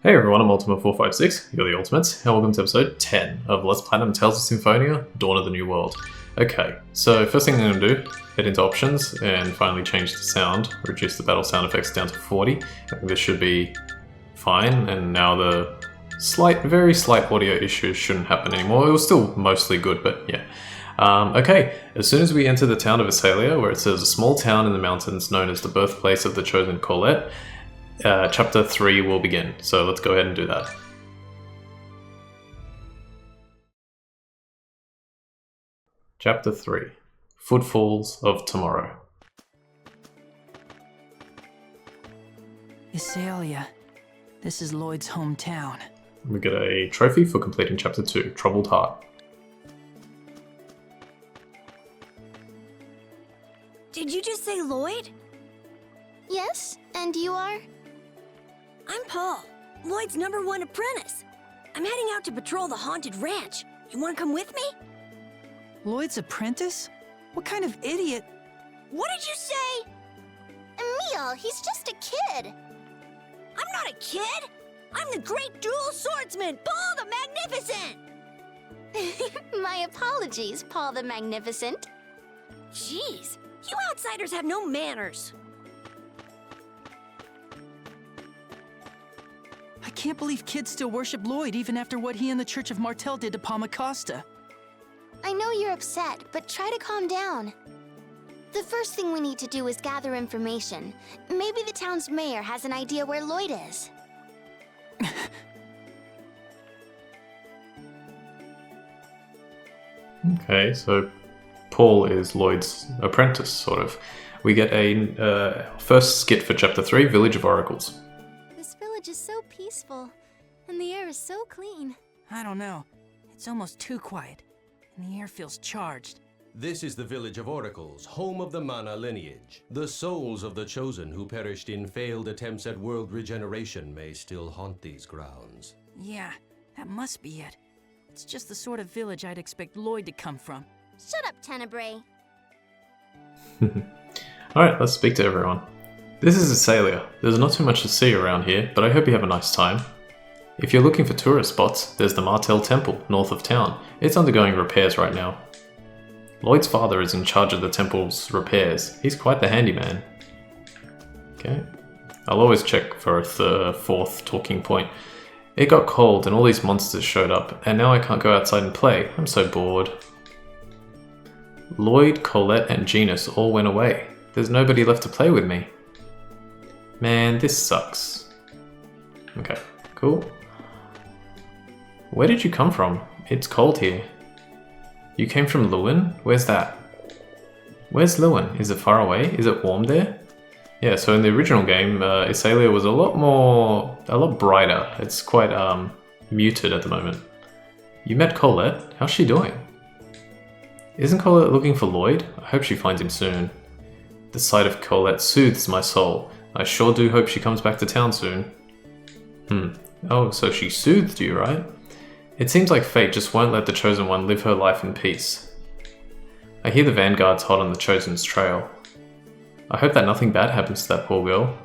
Hey everyone, I'm Ultima456, you're the Ultimates, and welcome to episode 10 of Let's Platinum Tales of Symphonia, Dawn of the New World. Okay, so first thing I'm going to do, head into options and finally change the sound, reduce the battle sound effects down to 40. I think this should be fine, and now the very slight audio issues shouldn't happen anymore. It was still mostly good, but yeah. Okay, as soon as we enter the town of Iselia, where it says a small town in the mountains known as the birthplace of the chosen Colette, Chapter 3 will begin, so let's go ahead and do that. Chapter 3 Footfalls of Tomorrow. Iselia. This is Lloyd's hometown. We get a trophy for completing Chapter 2, Troubled Heart. Did you just say Lloyd? Yes, and you are? I'm Paul, Lloyd's #1 apprentice. I'm heading out to patrol the haunted ranch. You want to come with me? Lloyd's apprentice? What kind of idiot? What did you say? Emil, he's just a kid. I'm not a kid. I'm the great dual swordsman, Paul the Magnificent. My apologies, Paul the Magnificent. Jeez, you outsiders have no manners. I can't believe kids still worship Lloyd even after what he and the Church of Martel did to Palmacosta. I know you're upset, but try to calm down. The first thing we need to do is gather information. Maybe the town's mayor has an idea where Lloyd is. Okay, so Paul is Lloyd's apprentice, sort of. We get a first skit for Chapter 3, Village of Oracles. This village is so peaceful, and the air is so clean. I don't know. It's almost too quiet, and the air feels charged. This is the Village of Oracles, home of the Mana lineage. The souls of the Chosen who perished in failed attempts at world regeneration may still haunt these grounds. Yeah, that must be it. It's just the sort of village I'd expect Lloyd to come from. Shut up, Tenebrae. Alright, let's speak to everyone. This is Iselia. There's not too much to see around here, but I hope you have a nice time. If you're looking for tourist spots, there's the Martel Temple, north of town. It's undergoing repairs right now. Lloyd's father is in charge of the temple's repairs. He's quite the handyman. Okay. I'll always check for a fourth talking point. It got cold and all these monsters showed up, and now I can't go outside and play. I'm so bored. Lloyd, Colette, and Genus all went away. There's nobody left to play with me. Man, this sucks. Okay, cool. Where did you come from? It's cold here. You came from Lewin? Where's that? Where's Lewin? Is it far away? Is it warm there? Yeah, so in the original game, Iselia was a lot brighter. It's quite muted at the moment. You met Colette? How's she doing? Isn't Colette looking for Lloyd? I hope she finds him soon. The sight of Colette soothes my soul. I sure do hope she comes back to town soon. Oh, so she soothed you, right? It seems like fate just won't let the Chosen One live her life in peace. I hear the Vanguard's hot on the Chosen's trail. I hope that nothing bad happens to that poor girl.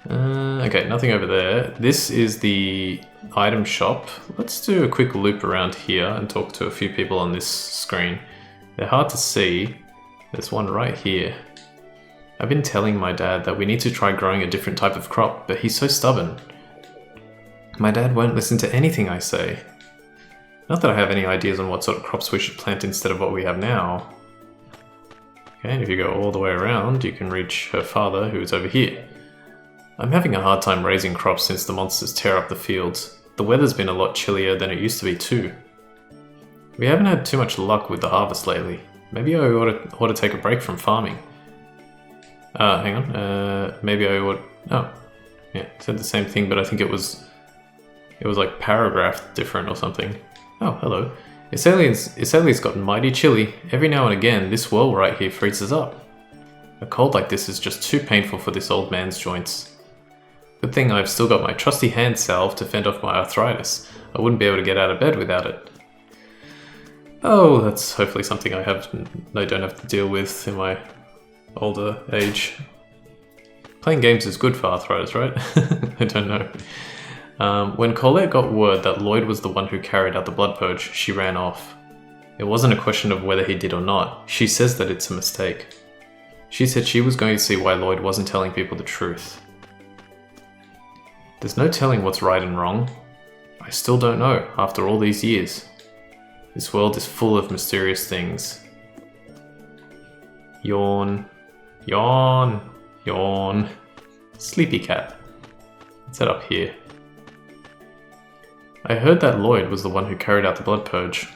Okay, nothing over there. This is the item shop. Let's do a quick loop around here and talk to a few people on this screen. They're hard to see. There's one right here. I've been telling my dad that we need to try growing a different type of crop, but he's so stubborn. My dad won't listen to anything I say. Not that I have any ideas on what sort of crops we should plant instead of what we have now. Okay, and if you go all the way around, you can reach her father, who is over here. I'm having a hard time raising crops since the monsters tear up the fields. The weather's been a lot chillier than it used to be too. We haven't had too much luck with the harvest lately. Maybe I ought to take a break from farming. Hang on. Maybe I ought... Oh. Yeah, it said the same thing, but I think it was like paragraphed different or something. Oh, hello. Iselia's gotten mighty chilly. Every now and again, this well right here freezes up. A cold like this is just too painful for this old man's joints. Good thing I've still got my trusty hand salve to fend off my arthritis. I wouldn't be able to get out of bed without it. Oh, that's hopefully something I don't have to deal with in my older age. Playing games is good for arthritis, right? I don't know. When Colette got word that Lloyd was the one who carried out the blood purge, she ran off. It wasn't a question of whether he did or not. She says that it's a mistake. She said she was going to see why Lloyd wasn't telling people the truth. There's no telling what's right and wrong. I still don't know, after all these years. This world is full of mysterious things. Yawn. Yawn. Yawn. Sleepy cat. What's that up here? I heard that Lloyd was the one who carried out the blood purge.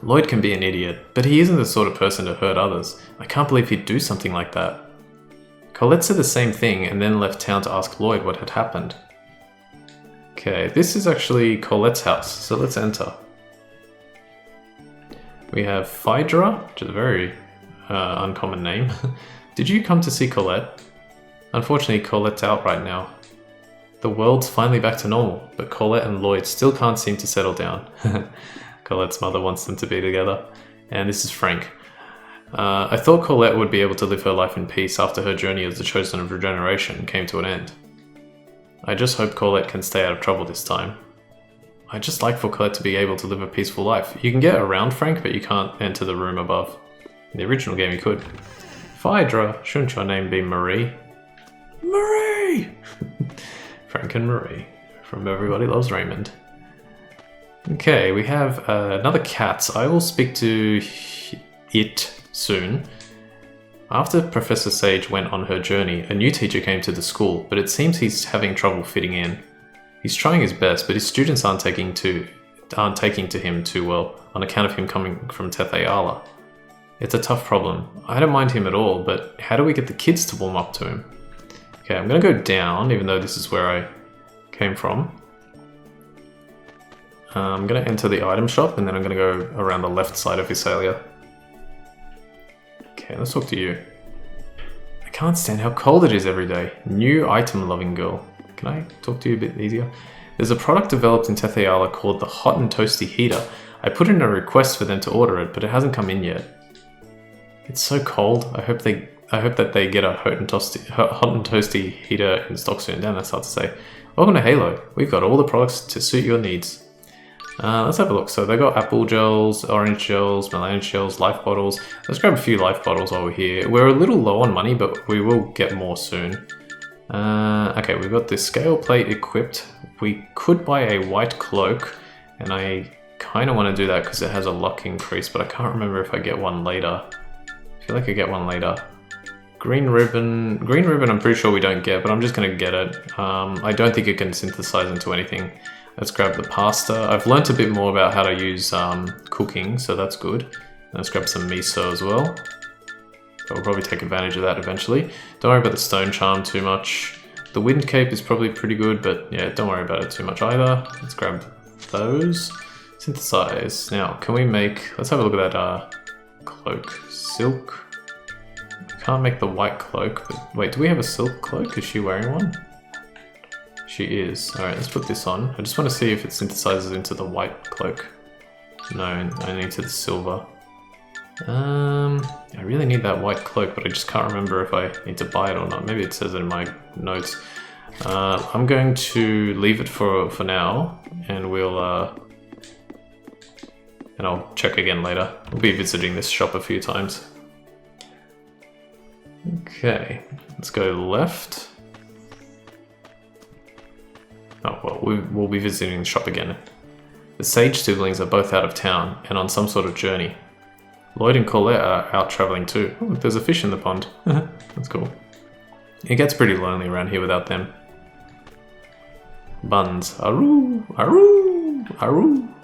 Lloyd can be an idiot, but he isn't the sort of person to hurt others. I can't believe he'd do something like that. Colette said the same thing and then left town to ask Lloyd what had happened. Okay, this is actually Colette's house, so let's enter. We have Phaedra, which is a very uncommon name. Did you come to see Colette? Unfortunately, Colette's out right now. The world's finally back to normal, but Colette and Lloyd still can't seem to settle down. Colette's mother wants them to be together. And this is Frank. I thought Colette would be able to live her life in peace after her journey as the Chosen of Regeneration came to an end. I just hope Colette can stay out of trouble this time. I just like for Colette to be able to live a peaceful life. You can get around Frank, but you can't enter the room above. In the original game you could. Phaedra, shouldn't your name be Marie? Marie! Frank and Marie, from Everybody Loves Raymond. Okay, we have another cat. I will speak to it soon. After Professor Sage went on her journey, a new teacher came to the school, but it seems he's having trouble fitting in. He's trying his best, but his students aren't taking to him too well on account of him coming from Tetheala. It's a tough problem. I don't mind him at all, but how do we get the kids to warm up to him? Okay, I'm gonna go down, even though this is where I came from. I'm gonna enter the item shop, and then I'm gonna go around the left side of Iselia. Okay, let's talk to you. I can't stand how cold it is every day. New item-loving girl. Can I talk to you a bit easier? There's a product developed in Tetheala called the Hot and Toasty Heater. I put in a request for them to order it, but it hasn't come in yet. It's so cold. I hope that they get a hot and toasty heater in stock soon. Damn, that's hard to say. Welcome to Halo. We've got all the products to suit your needs. Let's have a look. So they got apple gels, orange gels, melange gels, life bottles. Let's grab a few life bottles while we're here. We're a little low on money, but we will get more soon. Okay, we've got this scale plate equipped. We could buy a white cloak, and I kind of want to do that because it has a luck increase, but I can't remember if I get one later. I feel like I get one later. Green ribbon I'm pretty sure we don't get, but I'm just going to get it. I don't think it can synthesize into anything. Let's grab the pasta. I've learnt a bit more about how to use cooking, so that's good. Let's grab some miso as well. I'll probably take advantage of that eventually. Don't worry about the stone charm too much. The wind cape is probably pretty good, but yeah, don't worry about it too much either. Let's grab those. Synthesize. Now, can we make... Let's have a look at that cloak. Silk. Can't make the white cloak, but wait, do we have a silk cloak? Is she wearing one? She is. Alright, let's put this on. I just want to see if it synthesizes into the white cloak. No, only into the silver. I really need that white cloak, but I just can't remember if I need to buy it or not. Maybe it says it in my notes. I'm going to leave it for now, and and I'll check again later. We'll be visiting this shop a few times. Okay, let's go left. Oh, well, we'll be visiting the shop again. The Sage siblings are both out of town and on some sort of journey. Lloyd and Colette are out traveling too. Oh, there's a fish in the pond. That's cool. It gets pretty lonely around here without them. Buns. Aroo! Aroo! Aroo!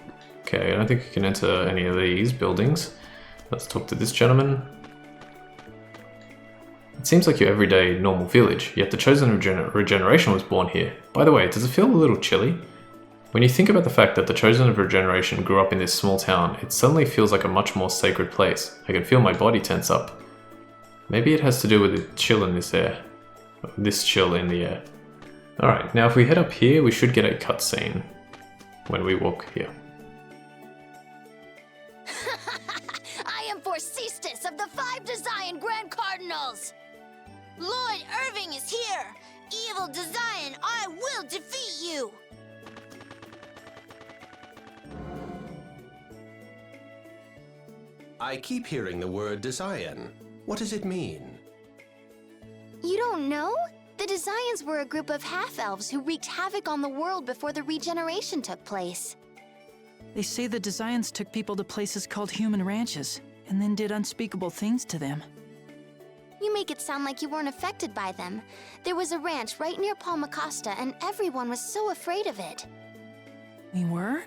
Okay, I don't think we can enter any of these buildings. Let's talk to this gentleman. It seems like your everyday normal village, yet the Chosen of Regeneration was born here. By the way, does it feel a little chilly? When you think about the fact that the Chosen of Regeneration grew up in this small town, it suddenly feels like a much more sacred place. I can feel my body tense up. Maybe it has to do with the chill in this air. This chill in the air. Alright, now if we head up here, we should get a cutscene when we walk here. I am Forcestus of the 5 Desian Grand Cardinals! Lloyd Irving is here! Evil Design, I will defeat you! I keep hearing the word Design. What does it mean? You don't know? The Desians were a group of half-elves who wreaked havoc on the world before the regeneration took place. They say the Desians took people to places called human ranches, and then did unspeakable things to them. You make it sound like you weren't affected by them. There was a ranch right near Palmacosta, and everyone was so afraid of it. We were?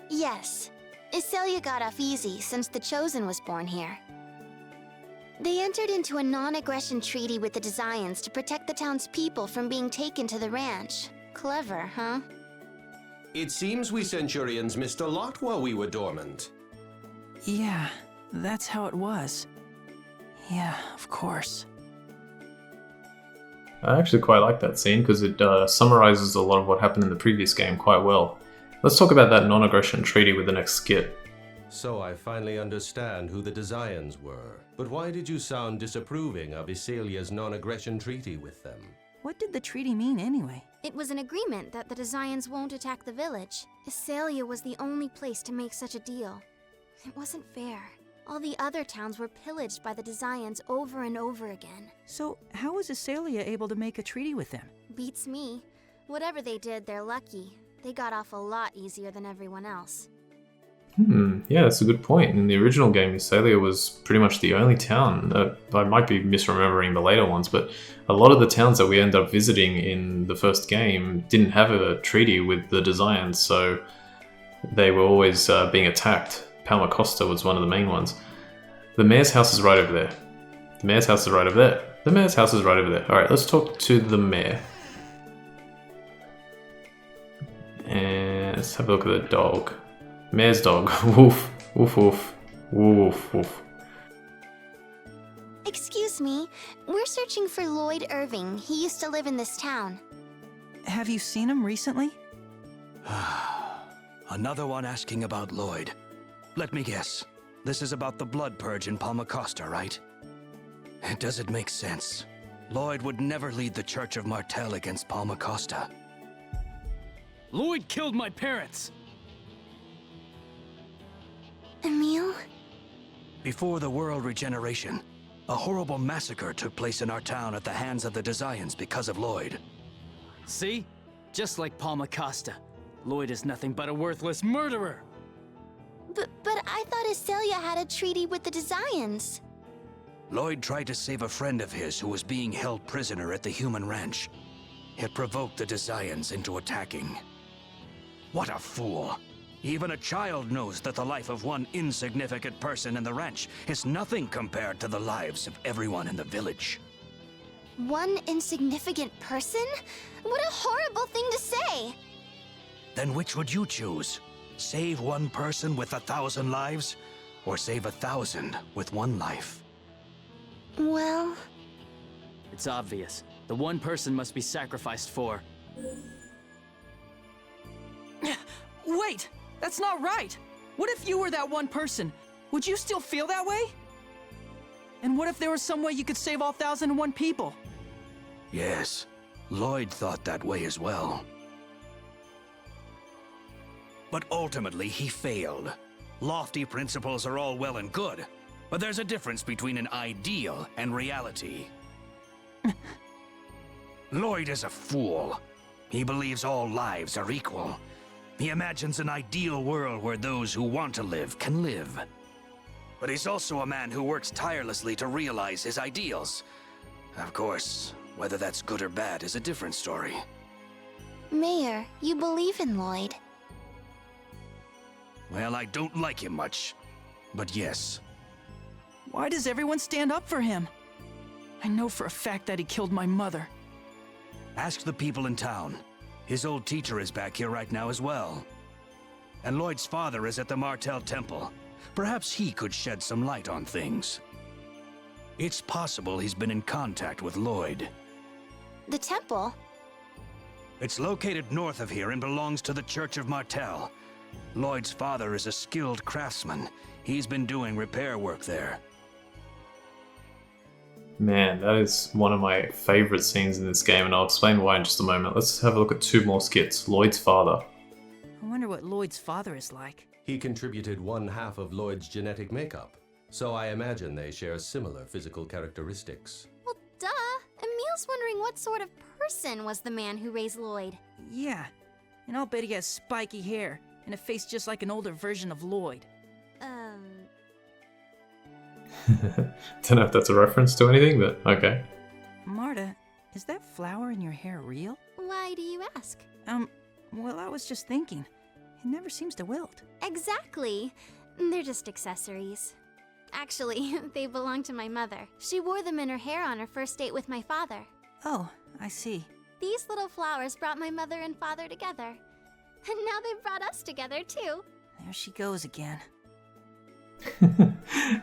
Yes. Iselia got off easy since the Chosen was born here. They entered into a non-aggression treaty with the Desians to protect the townspeople from being taken to the ranch. Clever, huh? It seems we Centurions missed a lot while we were dormant. Yeah, that's how it was. Yeah, of course. I actually quite like that scene because it summarizes a lot of what happened in the previous game quite well. Let's talk about that non-aggression treaty with the next skit. So I finally understand who the Desians were. But why did you sound disapproving of Iselia's non-aggression treaty with them? What did the treaty mean anyway? It was an agreement that the Desians won't attack the village. Iselia was the only place to make such a deal. It wasn't fair. All the other towns were pillaged by the Desians over and over again. So, how was Iselia able to make a treaty with them? Beats me. Whatever they did, they're lucky. They got off a lot easier than everyone else. Yeah, that's a good point. In the original game, Iselia was pretty much the only town. I might be misremembering the later ones, but a lot of the towns that we end up visiting in the first game didn't have a treaty with the Desians, so they were always being attacked. Palmacosta was one of the main ones. The mayor's house is right over there. The mayor's house is right over there. The mayor's house is right over there. Alright, let's talk to the mayor. And let's have a look at the dog. Mayor's dog. Woof. Woof woof. Woof woof. Excuse me, we're searching for Lloyd Irving. He used to live in this town. Have you seen him recently? Another one asking about Lloyd. Let me guess. This is about the blood purge in Palmacosta, right? Does it make sense? Lloyd would never lead the Church of Martel against Palmacosta. Lloyd killed my parents! Emil? Before the world regeneration, a horrible massacre took place in our town at the hands of the Desians because of Lloyd. See? Just like Palmacosta. Lloyd is nothing but a worthless murderer! But I thought Iselia had a treaty with the Desians. Lloyd tried to save a friend of his who was being held prisoner at the human ranch. It provoked the Desians into attacking. What a fool! Even a child knows that the life of one insignificant person in the ranch is nothing compared to the lives of everyone in the village. One insignificant person? What a horrible thing to say! Then which would you choose? Save one person with 1,000 lives? Or save 1,000 with one life? Well... It's obvious. The one person must be sacrificed for... Wait! That's not right! What if you were that one person? Would you still feel that way? And what if there was some way you could save all 1,001 people? Yes, Lloyd thought that way as well. But ultimately, he failed. Lofty principles are all well and good, but there's a difference between an ideal and reality. Lloyd is a fool. He believes all lives are equal. He imagines an ideal world where those who want to live can live. But he's also a man who works tirelessly to realize his ideals. Of course, whether that's good or bad is a different story. Mayor, you believe in Lloyd. Well, I don't like him much, but yes. Why does everyone stand up for him? I know for a fact that he killed my mother. Ask the people in town. His old teacher is back here right now as well. And Lloyd's father is at the Martel Temple. Perhaps he could shed some light on things. It's possible he's been in contact with Lloyd. The temple? It's located north of here and belongs to the Church of Martel. Lloyd's father is a skilled craftsman. He's been doing repair work there. Man, that is one of my favorite scenes in this game, and I'll explain why in just a moment. Let's have a look at 2 more skits. Lloyd's father. I wonder what Lloyd's father is like. He contributed 1/2 of Lloyd's genetic makeup, so I imagine they share similar physical characteristics. Well, duh. Emil's wondering what sort of person was the man who raised Lloyd. Yeah, and I'll bet he has spiky hair and a face just like an older version of Lloyd. Don't know if that's a reference to anything, but okay. Marta, is that flower in your hair real? Why do you ask? Well, I was just thinking. It never seems to wilt. Exactly. They're just accessories. Actually, they belong to my mother. She wore them in her hair on her first date with my father. Oh, I see. These little flowers brought my mother and father together. And now they've brought us together, too. There she goes again.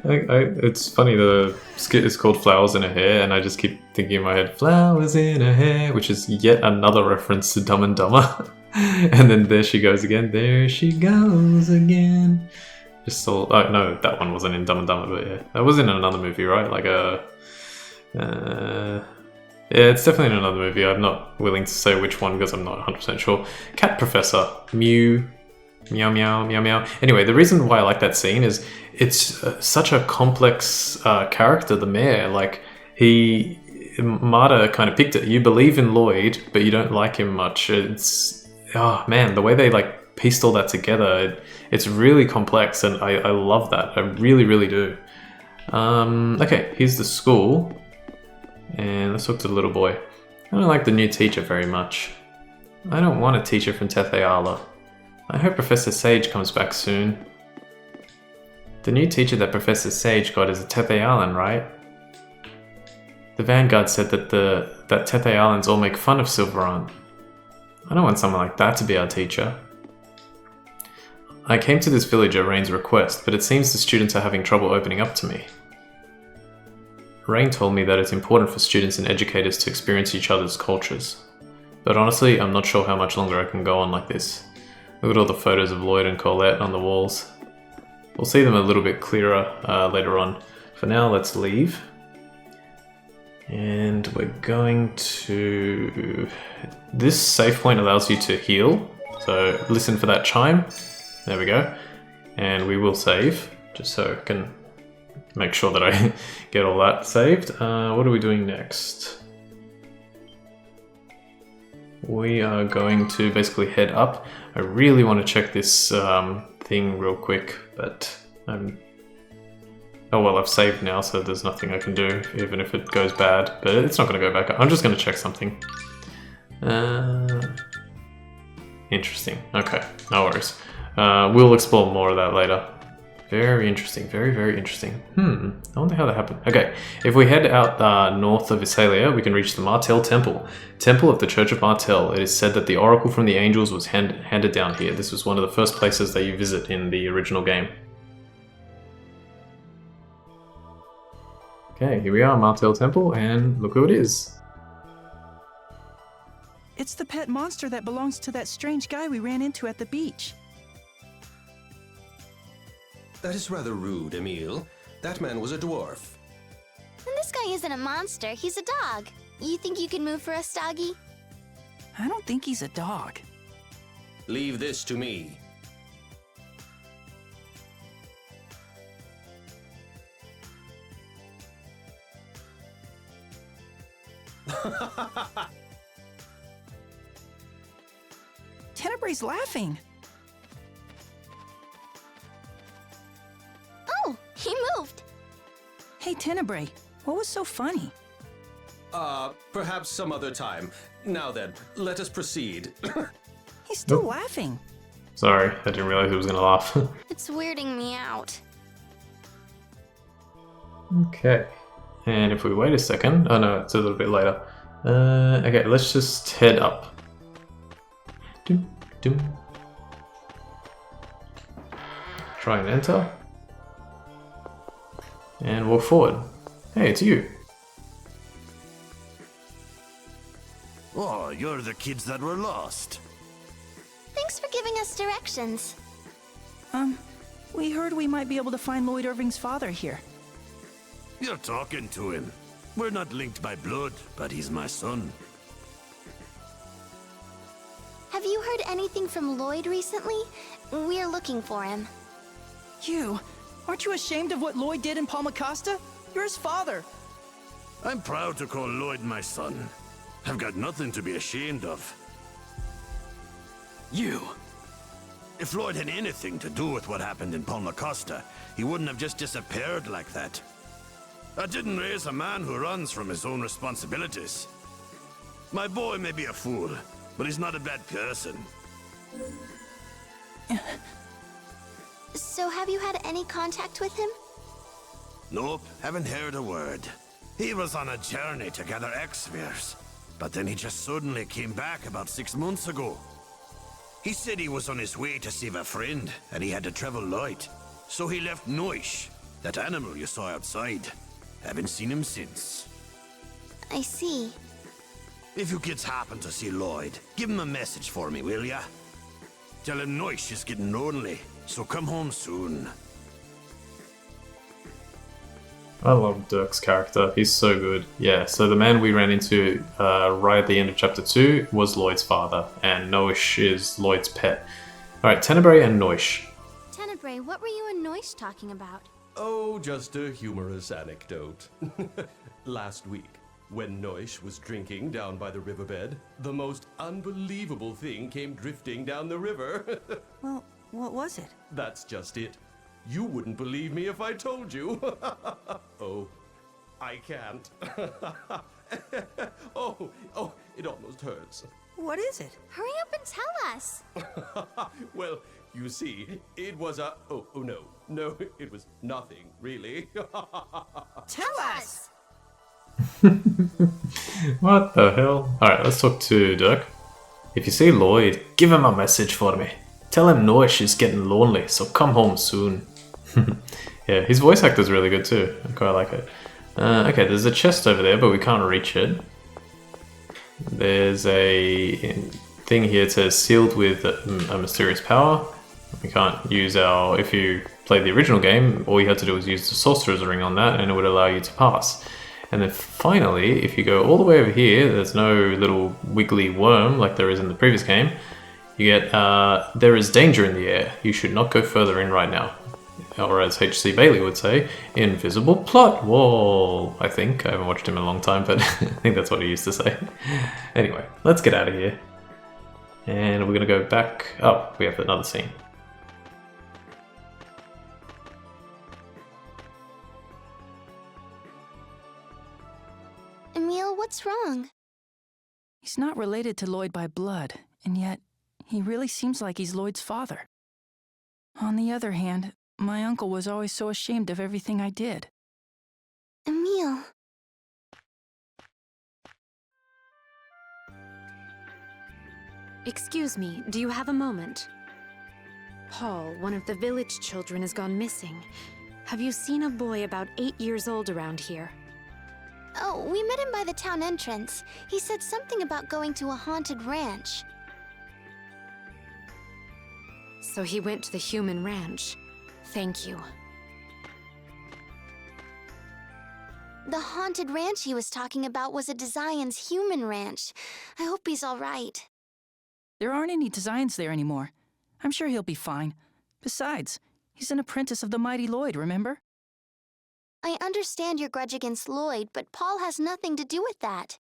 It's funny, the skit is called Flowers in Her Hair, and I just keep thinking in my head, Flowers in Her Hair, which is yet another reference to Dumb and Dumber. And then there she goes again, there she goes again. Just saw, oh no, that one wasn't in Dumb and Dumber, but yeah. That was in another movie, right? Like yeah, it's definitely in another movie. I'm not willing to say which one because I'm not 100% sure. Cat Professor, Mew. Meow, meow, meow, meow. Anyway, the reason why I like that scene is it's such a complex character, the mayor. Like, Marta kind of picked it. You believe in Lloyd, but you don't like him much. It's, oh man, the way they like pieced all that together, it's really complex, and I love that. I really, really do. Okay, here's the school. And let's talk to the little boy. I don't like the new teacher very much. I don't want a teacher from Tetheala. I hope Professor Sage comes back soon. The new teacher that Professor Sage got is a Tethealan, right? The Vanguard said that that Tethealans all make fun of Silverant. I don't want someone like that to be our teacher. I came to this village at Rain's request, but it seems the students are having trouble opening up to me. Rain told me that it's important for students and educators to experience each other's cultures. But honestly, I'm not sure how much longer I can go on like this. Look at all the photos of Lloyd and Colette on the walls. We'll see them a little bit clearer later on. For now, let's leave. And we're going to... This save point allows you to heal. So listen for that chime. There we go. And we will save, just so I can make sure that I get all that saved. What are we doing next? We are going to basically head up. I really want to check this thing real quick, but oh well, I've saved now, so there's nothing I can do, even if it goes bad. But it's not going to go back. I'm just going to check something. Interesting. Okay, no worries. We'll explore more of that later. Very interesting. Very, very interesting. I wonder how that happened. Okay, if we head out north of Iselia, we can reach the Martel Temple. Temple of the Church of Martel. It is said that the oracle from the angels was handed down here. This was one of the first places that you visit in the original game. Okay, here we are, Martel Temple, and look who it is. It's the pet monster that belongs to that strange guy we ran into at the beach. That is rather rude, Emil. That man was a dwarf. And this guy isn't a monster, he's a dog. You think you can move for us, doggy? I don't think he's a dog. Leave this to me. Tenebrae's laughing. Oh, he moved. Hey, Tenebrae, what was so funny? Perhaps some other time. Now then, let us proceed. He's still laughing. Sorry, I didn't realize he was going to laugh. It's weirding me out. Okay, and if we wait a second, oh no, it's a little bit later. Okay, let's just head up. Doom, doom. Try and enter. And walk forward. Hey, it's you. Oh, you're the kids that were lost. Thanks for giving us directions. We heard we might be able to find Lloyd Irving's father here. You're talking to him. We're not linked by blood, but he's my son. Have you heard anything from Lloyd recently? We're looking for him. You? Aren't you ashamed of what Lloyd did in Palmacosta? You're his father. I'm proud to call Lloyd my son. I've got nothing to be ashamed of. You. If Lloyd had anything to do with what happened in Palmacosta, he wouldn't have just disappeared like that. I didn't raise a man who runs from his own responsibilities. My boy may be a fool, but he's not a bad person. So have you had any contact with him? Nope, haven't heard a word. He was on a journey to gather X-spheres, but then he just suddenly came back about 6 months ago. He said he was on his way to save a friend, and he had to travel light. So he left Noish, that animal you saw outside. Haven't seen him since. I see. If you kids happen to see Lloyd, give him a message for me, will ya? Tell him Noish is getting lonely, so come home soon. I love Dirk's character. He's so good. Yeah, so the man we ran into right at the end of Chapter 2 was Lloyd's father, and Noish is Lloyd's pet. Alright, Tenebrae and Noish. Tenebrae, what were you and Noish talking about? Oh, just a humorous anecdote. Last week, when Noish was drinking down by the riverbed, the most unbelievable thing came drifting down the river. Well, what was it? That's just it. You wouldn't believe me if I told you. Oh, I can't. Oh, it almost hurts. What is it? Hurry up and tell us. Well, you see, it was a... Oh, no, it was nothing, really. Tell us! What the hell? Alright, let's talk to Dirk. If you see Lloyd, give him a message for me. Tell him Noish is getting lonely, so come home soon. Yeah, his voice actor is really good too. I quite like it. Okay, there's a chest over there, but we can't reach it. There's a thing here that says sealed with a mysterious power. We can't use our... If you played the original game, all you had to do was use the sorcerer's ring on that and it would allow you to pass. And then finally, if you go all the way over here, there's no little wiggly worm like there is in the previous game. You get, there is danger in the air. You should not go further in right now. Or as H.C. Bailey would say, invisible plot wall. I think. I haven't watched him in a long time, but I think that's what he used to say. Anyway, let's get out of here. And we're going to go back. Oh, we have another scene. Emil, what's wrong? He's not related to Lloyd by blood, and yet he really seems like he's Lloyd's father. On the other hand, my uncle was always so ashamed of everything I did. Emil. Excuse me, do you have a moment? Paul, one of the village children, has gone missing. Have you seen a boy about 8 years old around here? Oh, we met him by the town entrance. He said something about going to a haunted ranch. So he went to the human ranch. Thank you. The haunted ranch he was talking about was a Desian's human ranch. I hope he's all right. There aren't any Desians there anymore. I'm sure he'll be fine. Besides, he's an apprentice of the mighty Lloyd, remember? I understand your grudge against Lloyd, but Paul has nothing to do with that.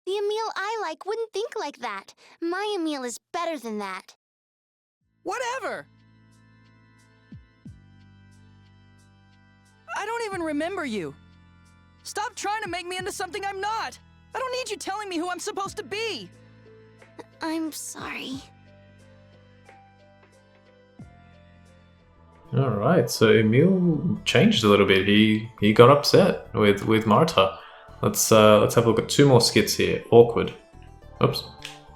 The Emil I like wouldn't think like that. My Emil is better than that. Whatever! I don't even remember you. Stop trying to make me into something I'm not. I don't need you telling me who I'm supposed to be. I'm sorry. Alright, so Emil changed a little bit. He got upset with Marta. Let's have a look at 2 more skits here. Awkward. Oops.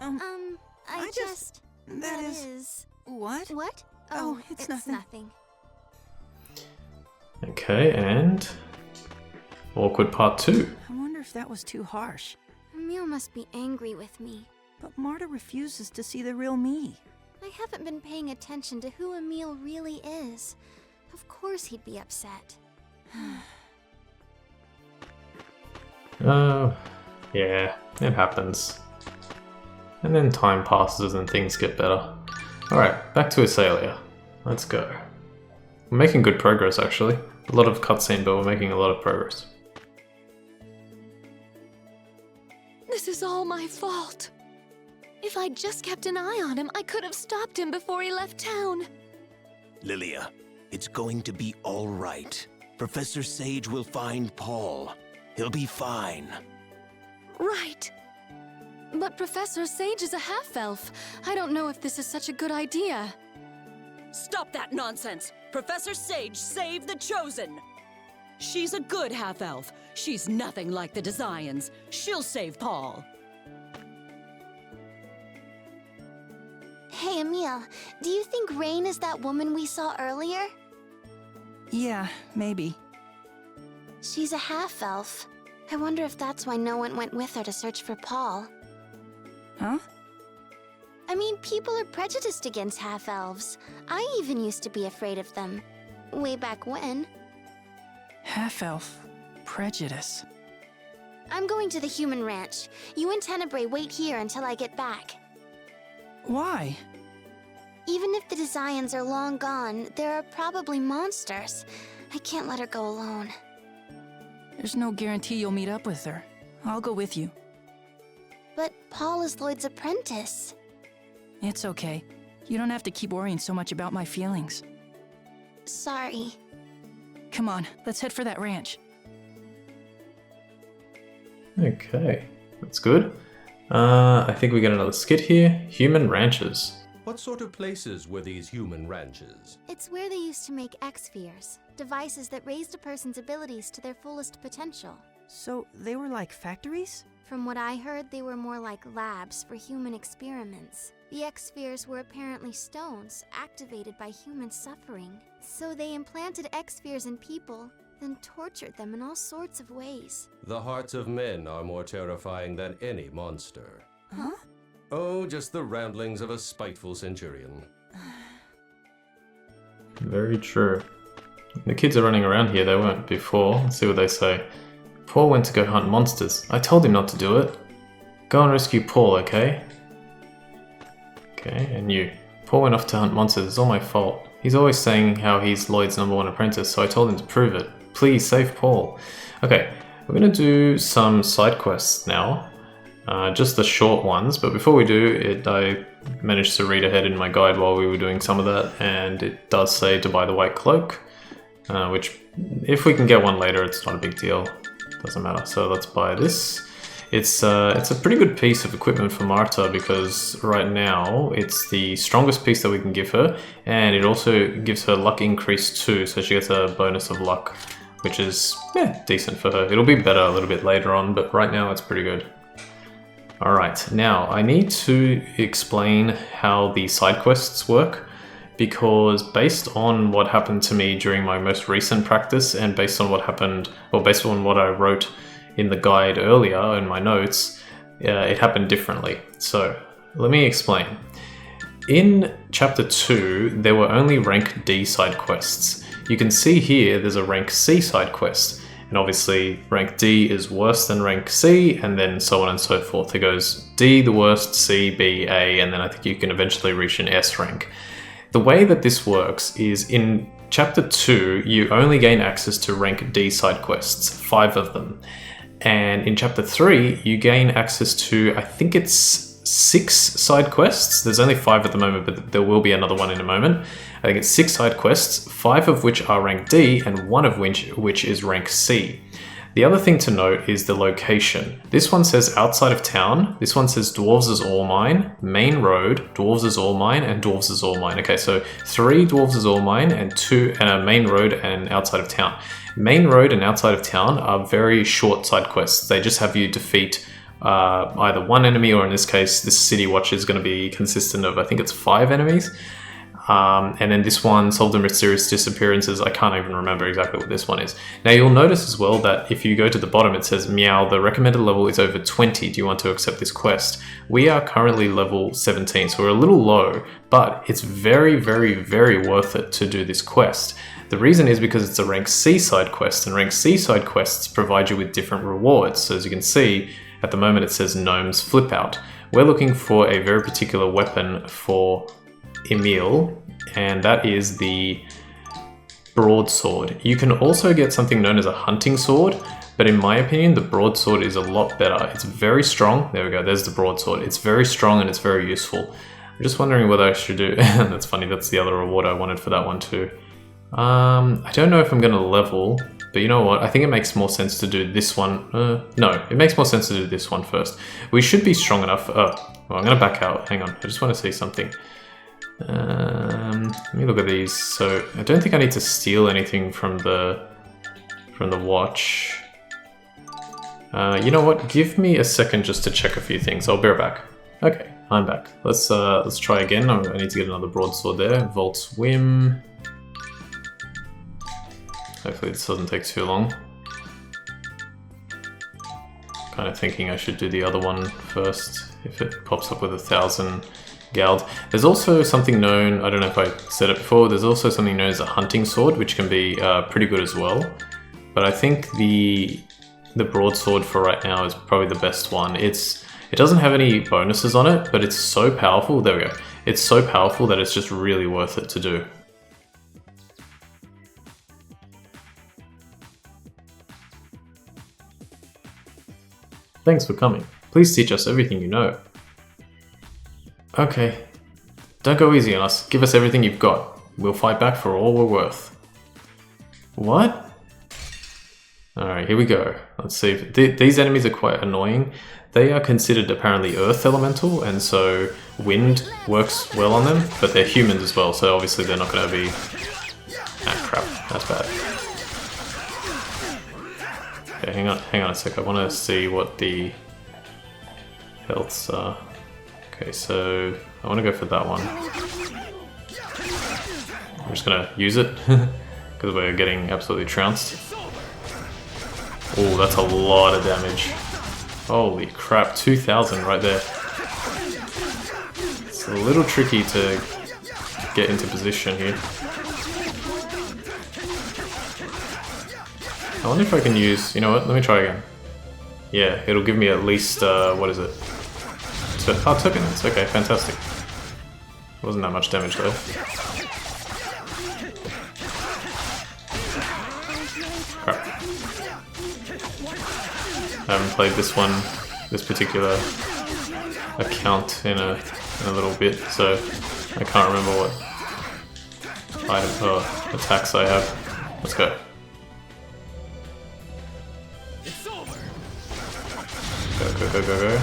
I just... That is... What? What? Oh, it's nothing. nothing. Okay, and awkward part 2. I wonder if that was too harsh. Emil must be angry with me. But Marta refuses to see the real me. I haven't been paying attention to who Emil really is. Of course he'd be upset. Oh, yeah, it happens. And then time passes and things get better. Alright, back to Iselia. Let's go. We're making good progress actually. A lot of cutscene, but we're making a lot of progress. This is all my fault. If I'd just kept an eye on him, I could have stopped him before he left town. Lilia, it's going to be all right. Professor Sage will find Paul. He'll be fine. Right. But Professor Sage is a half-elf. I don't know if this is such a good idea. Stop that nonsense! Professor Sage saved the Chosen! She's a good half-elf. She's nothing like the Desians. She'll save Paul. Hey, Emil, do you think Rain is that woman we saw earlier? Yeah, maybe. She's a half-elf. I wonder if that's why no one went with her to search for Paul. Huh? I mean, people are prejudiced against half-elves. I even used to be afraid of them. Way back when. Half-elf. Prejudice. I'm going to the human ranch. You and Tenebrae wait here until I get back. Why? Even if the Desians are long gone, there are probably monsters. I can't let her go alone. There's no guarantee you'll meet up with her. I'll go with you. But Paul is Lloyd's apprentice. It's okay. You don't have to keep worrying so much about my feelings. Sorry. Come on, let's head for that ranch. Okay, that's good. I think we get another skit here. Human ranches. What sort of places were these human ranches? It's where they used to make X-spheres, devices that raised a person's abilities to their fullest potential. So they were like factories? From what I heard, they were more like labs for human experiments. The X-spheres were apparently stones, activated by human suffering. So they implanted X-spheres in people, then tortured them in all sorts of ways. The hearts of men are more terrifying than any monster. Huh? Oh, just the ramblings of a spiteful centurion. Very true. The kids are running around here, they weren't before. Let's see what they say. Paul went to go hunt monsters. I told him not to do it. Go and rescue Paul, okay? Okay, and you. Paul went off to hunt monsters. It's all my fault. He's always saying how he's Lloyd's #1 apprentice, so I told him to prove it. Please, save Paul. Okay, we're going to do some side quests now. Just the short ones, but before we do, I managed to read ahead in my guide while we were doing some of that, and it does say to buy the white cloak, which if we can get one later, it's not a big deal. Doesn't matter. So let's buy this. It's a pretty good piece of equipment for Marta because right now it's the strongest piece that we can give her, and it also gives her luck increase too, so she gets a bonus of luck, which is decent for her. It'll be better a little bit later on, but right now it's pretty good. Alright, now I need to explain how the side quests work, because based on what happened to me during my most recent practice and based on what happened, or based on what I wrote in the guide earlier in my notes, it happened differently. So let me explain. In Chapter 2, there were only rank D side quests. You can see here there's a rank C side quest, and obviously rank D is worse than rank C, and then so on and so forth. It goes D the worst, C, B, A, and then I think you can eventually reach an S rank. The way that this works is in Chapter 2, you only gain access to rank D side quests, 5 of them. And in Chapter 3, you gain access to, I think it's 6 side quests. There's only 5 at the moment, but there will be another one in a moment. I think it's 6 side quests, 5 of which are rank D and 1 of which is rank C. The other thing to note is the location. This one says outside of town. This one says Dwarves is all mine, main road, Dwarves is all mine, and Dwarves is all mine. Okay, so 3 Dwarves is all mine and 2 main road and outside of town. Main road and outside of town are very short side quests. They just have you defeat either one enemy, or in this case, this City Watch is going to be consistent of, I think it's 5 enemies. And then this one, solve the mysterious disappearances. I can't even remember exactly what this one is. Now you'll notice as well that if you go to the bottom, it says, meow, the recommended level is over 20. Do you want to accept this quest? We are currently level 17, so we're a little low, but it's very, very, very worth it to do this quest. The reason is because it's a rank C side quest, and rank C side quests provide you with different rewards. So as you can see, at the moment it says Gnome's Flip Out. We're looking for a very particular weapon for Emil, and that is the broadsword. You can also get something known as a hunting sword, but in my opinion, the broadsword is a lot better. It's very strong. There we go, there's the broadsword. It's very strong and it's very useful. I'm just wondering whether I should do... That's funny, that's the other reward I wanted for that one too. I don't know if I'm gonna level, but you know what? I think it makes more sense to do this one. No, it makes more sense to do this one first. We should be strong enough. Well, I'm gonna back out. Hang on, I just want to see something. Let me look at these. So I don't think I need to steal anything from the watch. You know what? Give me a second just to check a few things. I'll be right back. Okay, I'm back. Let's try again. I need to get another broadsword there. Volt swim. Hopefully this doesn't take too long. Kind of thinking I should do the other one first if it pops up with 1,000 Gald. There's also something known, I don't know if I said it before, there's also something known as a hunting sword, which can be pretty good as well. But I think the broadsword for right now is probably the best one. It doesn't have any bonuses on it, but it's so powerful. There we go. It's so powerful that it's just really worth it to do. Thanks for coming. Please teach us everything you know. Okay. Don't go easy on us. Give us everything you've got. We'll fight back for all we're worth. What? Alright, here we go. Let's see. These enemies are quite annoying. They are considered apparently earth elemental, and so wind works well on them, but they're humans as well, so obviously they're not going to be... Ah, crap. That's bad. Okay, hang on a sec. I want to see what the healths are. Okay, so I want to go for that one. I'm just going to use it because we're getting absolutely trounced. Oh, that's a lot of damage. Holy crap, 2,000 right there. It's a little tricky to get into position here. I wonder if I can use... You know what? Let me try again. Yeah, it'll give me at least... what is it? Tokens. Okay, fantastic. Wasn't that much damage though. Crap. I haven't played this particular account in a little bit, so I can't remember what attacks I have. Let's go. Go.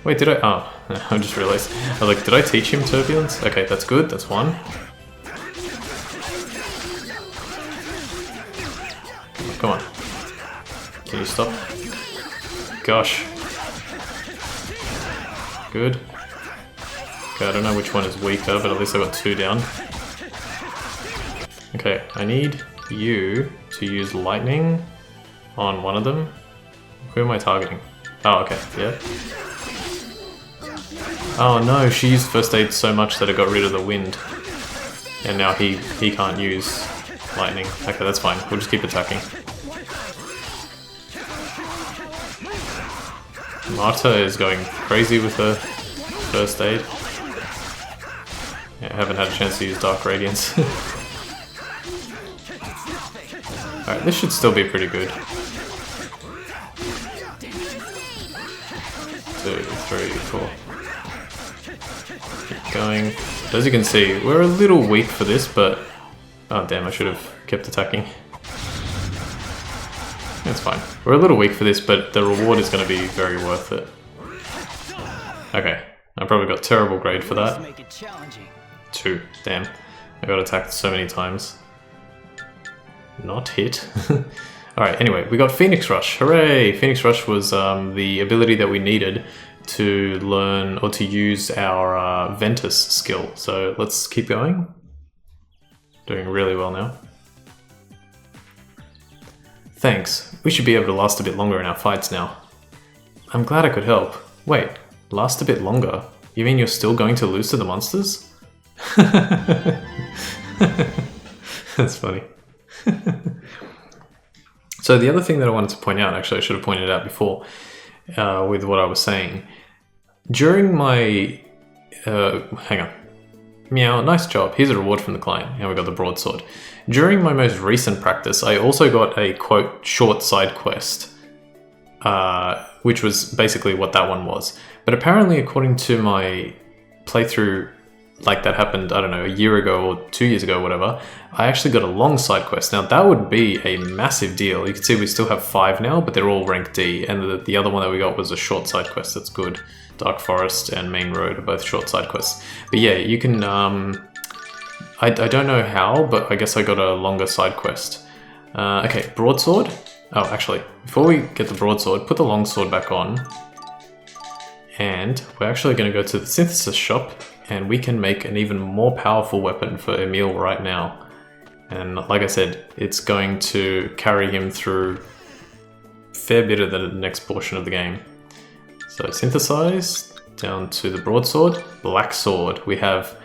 Wait, did I? Oh, I just realized. I was like, did I teach him turbulence? Okay, that's good. That's one. Come on. Can you stop? Gosh. Good. Okay, I don't know which one is weaker, but at least I got 2 down. Okay, I need you to use lightning on one of them. Who am I targeting? Oh, okay, yeah. Oh no, she used first aid so much that it got rid of the wind. And now he can't use lightning. Okay, that's fine. We'll just keep attacking. Marta is going crazy with her first aid. Yeah, I haven't had a chance to use Dark Radiance. Alright, this should still be pretty good. 2, 3, 4. Keep going. As you can see, we're a little weak for this, but... Oh damn, I should have kept attacking. That's fine. We're a little weak for this, but the reward is going to be very worth it. Okay, I probably got terrible grade for that. 2, damn. I got attacked so many times. Not hit. Alright, anyway, we got Phoenix Rush. Hooray! Phoenix Rush was the ability that we needed to learn or to use our Ventus skill. So let's keep going. Doing really well now. Thanks. We should be able to last a bit longer in our fights now. I'm glad I could help. Wait, last a bit longer? You mean you're still going to lose to the monsters? That's funny. So the other thing that I wanted to point out, actually I should have pointed it out before with what I was saying. During my... hang on. Meow, nice job. Here's a reward from the client. And we got the broadsword. During my most recent practice, I also got a, quote, short side quest. Which was basically what that one was. But apparently, according to my playthrough, like that happened, I don't know, a year ago or 2 years ago, whatever, I actually got a long side quest. Now, that would be a massive deal. You can see we still have 5 now, but they're all rank D. And the other one that we got was a short side quest. That's good. Dark Forest and Main Road are both short side quests. But yeah, you can... I don't know how, but I guess I got a longer side quest. Okay, broadsword. Oh, actually, before we get the broadsword, put the longsword back on. And we're actually going to go to the synthesis shop, and we can make an even more powerful weapon for Emil right now. And like I said, it's going to carry him through a fair bit of the next portion of the game. So synthesize, down to the broadsword, black sword. We have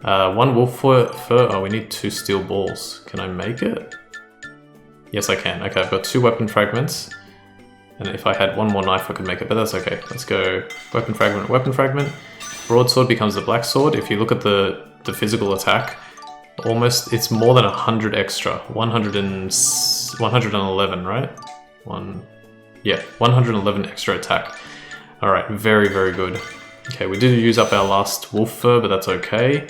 1 wolf fur, oh we need 2 steel balls. Can I make it? Yes I can. Okay, I've got 2 weapon fragments. And if I had 1 more knife I could make it, but that's okay. Let's go weapon fragment, weapon fragment. Broadsword becomes the black sword. If you look at the physical attack, almost, it's more than 100 extra. 111, right? 111 extra attack. Alright, very, very good. Okay, we did use up our last wolf fur, but that's okay.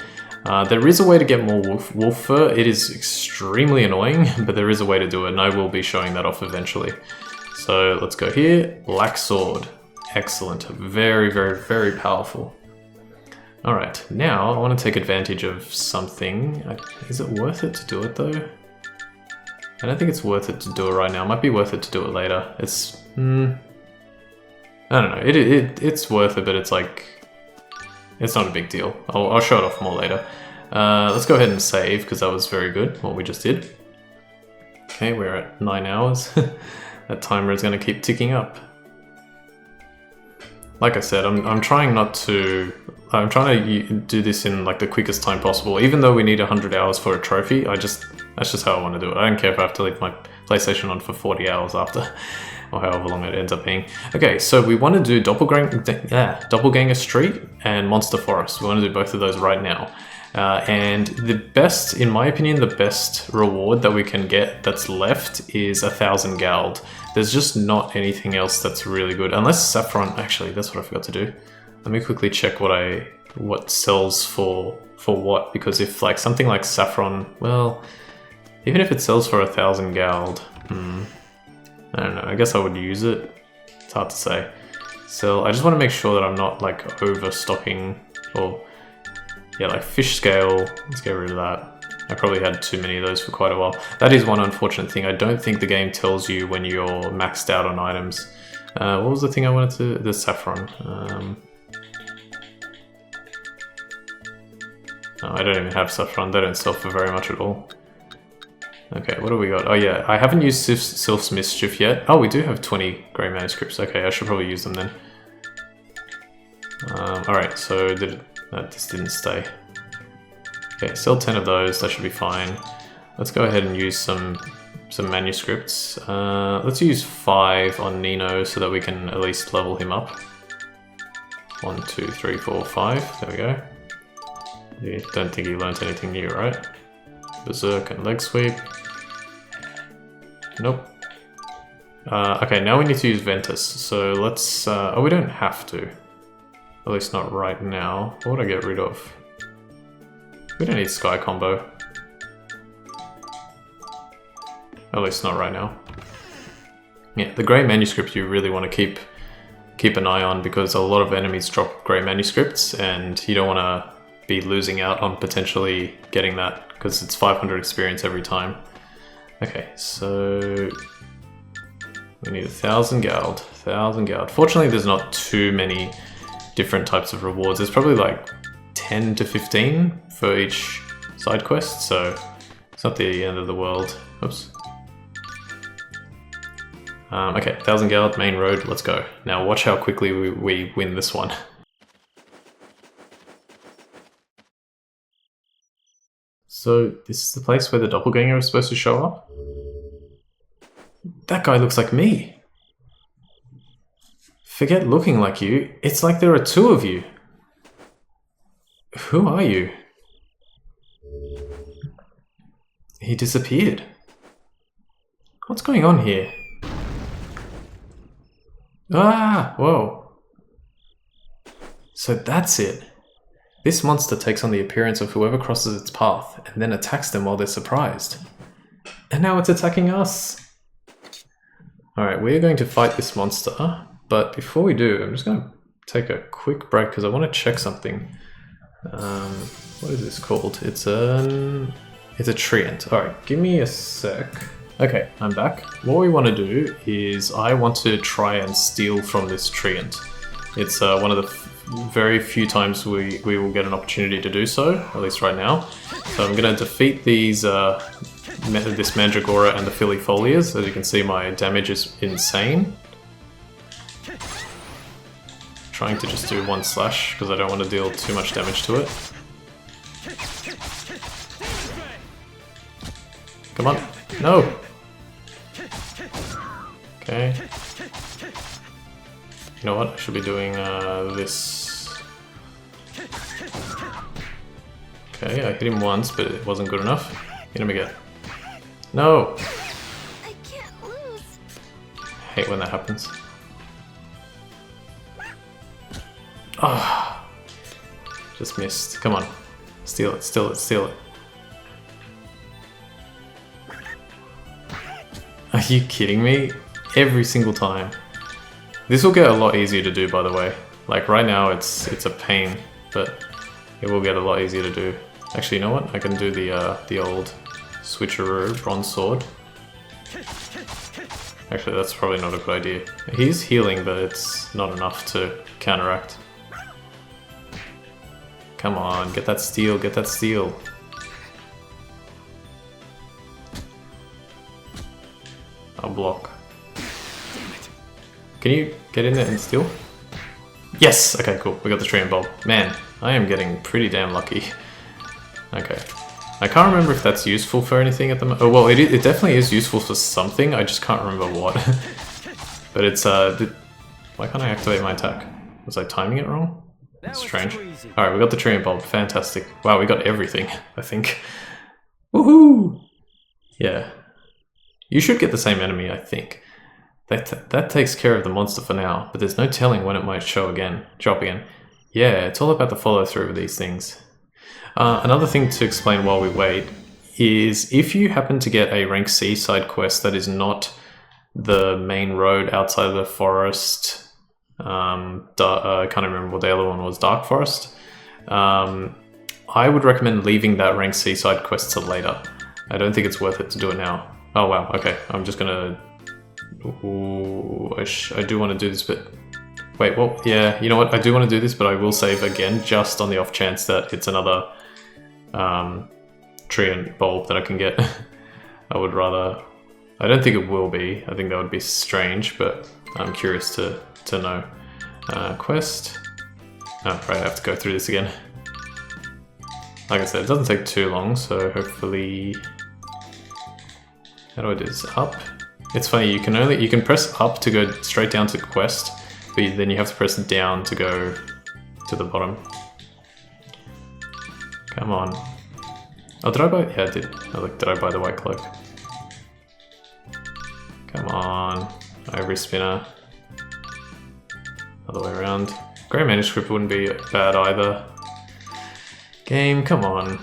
There is a way to get more wolf fur. It is extremely annoying, but there is a way to do it, and I will be showing that off eventually. So let's go here. Black sword. Excellent. Very, very, very powerful. Alright, now I want to take advantage of something. Is it worth it to do it though? I don't think it's worth it to do it right now. It might be worth it to do it later. It's... I don't know. It's worth it, but it's like... It's not a big deal. I'll show it off more later. Let's go ahead and save, because that was very good, what we just did. Okay, we're at 9 hours. That timer is going to keep ticking up. Like I said, I'm trying not to... I'm trying to do this in like the quickest time possible. Even though we need 100 hours for a trophy, that's just how I want to do it. I don't care if I have to leave my PlayStation on for 40 hours after, or however long it ends up being. Okay, so we want to do Doppelganger Street and Monster Forest. We want to do both of those right now. And the best, in my opinion, the best reward that we can get that's left is 1,000 gold. There's just not anything else that's really good. Unless Saffron, actually, that's what I forgot to do. Let me quickly check what sells for what, because if like something like Saffron, well, even if it sells for 1,000 gold, I don't know, I guess I would use it. It's hard to say. So I just want to make sure that I'm not like overstocking, or yeah, like fish scale, let's get rid of that. I probably had too many of those for quite a while. That is one unfortunate thing. I don't think the game tells you when you're maxed out on items. What was the thing I wanted to... The saffron. No, I don't even have saffron. They don't sell for very much at all. Okay, what do we got? Oh yeah, I haven't used Sylph's Mischief yet. Oh, we do have 20 grey manuscripts. Okay, I should probably use them then. Alright, so this didn't stay. Okay, sell 10 of those, that should be fine. Let's go ahead and use some manuscripts. Let's use 5 on Nino so that we can at least level him up. 1, 2, 3, 4, 5. There we go. You don't think he learnt anything new, right? Berserk and leg sweep. Nope. Okay, now we need to use Ventus. So let's... oh, we don't have to. At least not right now. What would I get rid of? We don't need Sky Combo. At least not right now. Yeah, the grey manuscript you really want to keep an eye on, because a lot of enemies drop grey manuscripts and you don't want to be losing out on potentially getting that, because it's 500 experience every time. Okay, so we need 1,000 gold. 1,000 gold. Fortunately, there's not too many different types of rewards. There's probably like 10 to 15 for each side quest, so it's not the end of the world. Oops. Okay, 1,000 gold, main road, let's go. Now watch how quickly we win this one. So this is the place where the doppelganger is supposed to show up? That guy looks like me. Forget looking like you, it's like there are two of you. Who are you? He disappeared. What's going on here? Ah, whoa. So that's it. This monster takes on the appearance of whoever crosses its path and then attacks them while they're surprised. And now it's attacking us. Alright, we're going to fight this monster, but before we do, I'm just going to take a quick break because I want to check something. What is this called? It's a treant. Alright, give me a sec. Okay, I'm back. What we want to do is I want to try and steal from this treant. It's one of the very few times we will get an opportunity to do so, at least right now. So I'm going to defeat these, this Mandragora and the Filifolias. As you can see, my damage is insane. Trying to just do one slash because I don't want to deal too much damage to it. Come on. No! Okay. You know what? I should be doing this. Okay, I hit him once, but it wasn't good enough. Hit him again. No! I can't lose. Hate when that happens. Ah! Just missed. Come on. Steal it, steal it, steal it. Are you kidding me? Every single time. This will get a lot easier to do, by the way. Like right now it's a pain, but it will get a lot easier to do. Actually, you know what? I can do the old switcheroo bronze sword. Actually, that's probably not a good idea. He's healing, but it's not enough to counteract. Come on, get that steal, get that steal. I'll block. Can you get in there and steal? Yes! Okay, cool. We got the treant bulb. Man, I am getting pretty damn lucky. Okay. I can't remember if that's useful for anything at the moment. Oh, well, it definitely is useful for something. I just can't remember what. But it's, why can't I activate my attack? Was I timing it wrong? That's strange. Alright, we got the treant bulb. Fantastic. Wow, we got everything, I think. Woohoo! Yeah. You should get the same enemy, I think. That takes care of the monster for now, but there's no telling when it might drop again. Yeah, it's all about the follow through with these things. Another thing to explain while we wait is if you happen to get a rank C side quest that is not the main road outside of the forest, I can't remember what the other one was, Dark Forest, I would recommend leaving that rank C side quest till later. I don't think it's worth it to do it now. Oh wow, okay, I'm just gonna... Ooh, I do want to do this, but... Wait, well, yeah, you know what, I do want to do this, but I will save again, just on the off chance that it's another treant bulb that I can get. I would rather... I don't think it will be, I think that would be strange, but I'm curious to know. Quest... Oh, right, I have to go through this again. Like I said, it doesn't take too long, so hopefully... How do I do this? Up? It's funny, you can press up to go straight down to quest, but then you have to press down to go to the bottom. Come on. Oh, did I buy? Yeah, I did. Oh, look, did I buy the white cloak? Come on. Ivory spinner. Other way around. Grey manuscript wouldn't be bad either. Game, come on.